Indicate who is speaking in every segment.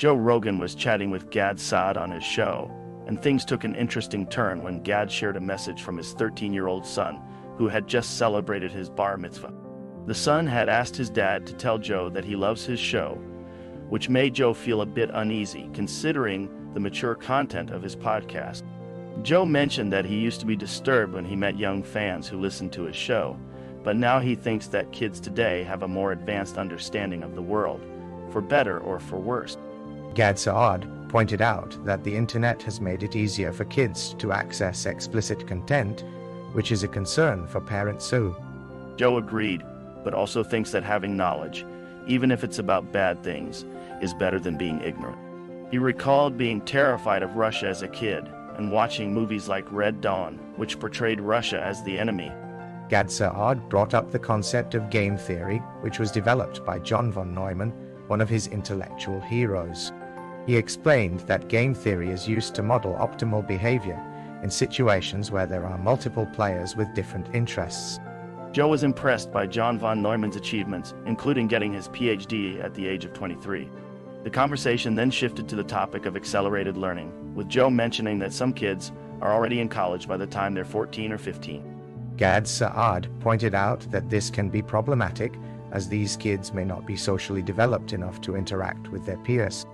Speaker 1: Joe Rogan was chatting with Saad on his show, and things took an interesting turn when Gad shared a message from his 13-year-old son, who had just celebrated his bar mitzvah. The son had asked his dad to tell Joe that he loves his show, which made Joe feel a bit uneasy, considering the mature content of his podcast. Joe mentioned that he used to be disturbed when he met young fans who listened to his show, but now he thinks that kids today have a more advanced understanding of the world, for better or for worse.
Speaker 2: Saad pointed out that the internet has made it easier for kids to access explicit content, which is a concern for parents too.
Speaker 1: Joe agreed, but also thinks that having knowledge, even if it's about bad things, is better than being ignorant. He recalled being terrified of Russia as a kid and watching movies like Red Dawn, which portrayed Russia as the enemy.
Speaker 2: Saad brought up the concept of game theory, which was developed by John von Neumann, one of his intellectual heroes. He explained that game theory is used to model optimal behavior in situations where there are multiple players with different interests.
Speaker 1: Joe was impressed by John von Neumann's achievements, including getting his PhD at the age of 23. The conversation then shifted to the topic of accelerated learning, with Joe mentioning that some kids are already in college by the time they're 14 or 15.
Speaker 2: Saad pointed out that this can be problematic, as these kids may not be socially developed enough to interact with their peers.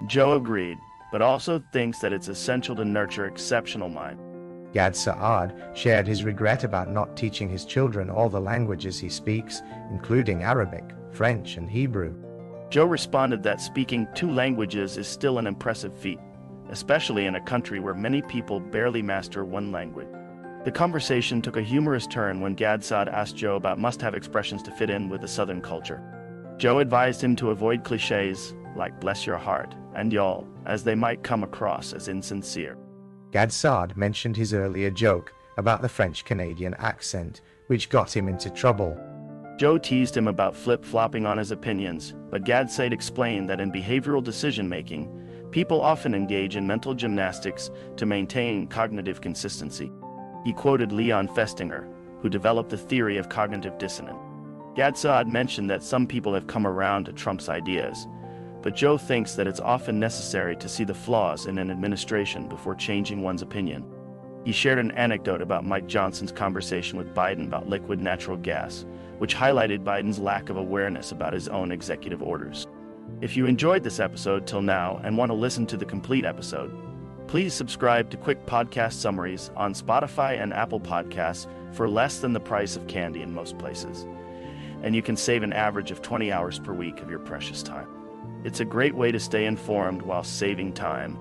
Speaker 1: Joe agreed, but also thinks that it's essential to nurture exceptional minds.
Speaker 2: Saad shared his regret about not teaching his children all the languages he speaks, including Arabic, French, and Hebrew.
Speaker 1: Joe responded that speaking 2 languages is still an impressive feat, especially in a country where many people barely master 1 language. The conversation took a humorous turn when Saad asked Joe about must-have expressions to fit in with the Southern culture. Joe advised him to avoid cliches like "bless your heart" and "y'all," as they might come across as insincere.
Speaker 2: Saad mentioned his earlier joke about the French-Canadian accent, which got him into trouble.
Speaker 1: Joe teased him about flip-flopping on his opinions, but Saad explained that in behavioral decision-making, people often engage in mental gymnastics to maintain cognitive consistency. He quoted Leon Festinger, who developed the theory of cognitive dissonance. Saad mentioned that some people have come around to Trump's ideas, but Joe thinks that it's often necessary to see the flaws in an administration before changing one's opinion. He shared an anecdote about Mike Johnson's conversation with Biden about liquid natural gas, which highlighted Biden's lack of awareness about his own executive orders. If you enjoyed this episode till now and want to listen to the complete episode, please subscribe to Quick Podcast Summaries on Spotify and Apple Podcasts for less than the price of candy in most places. And you can save an average of 20 hours per week of your precious time. It's a great way to stay informed while saving time.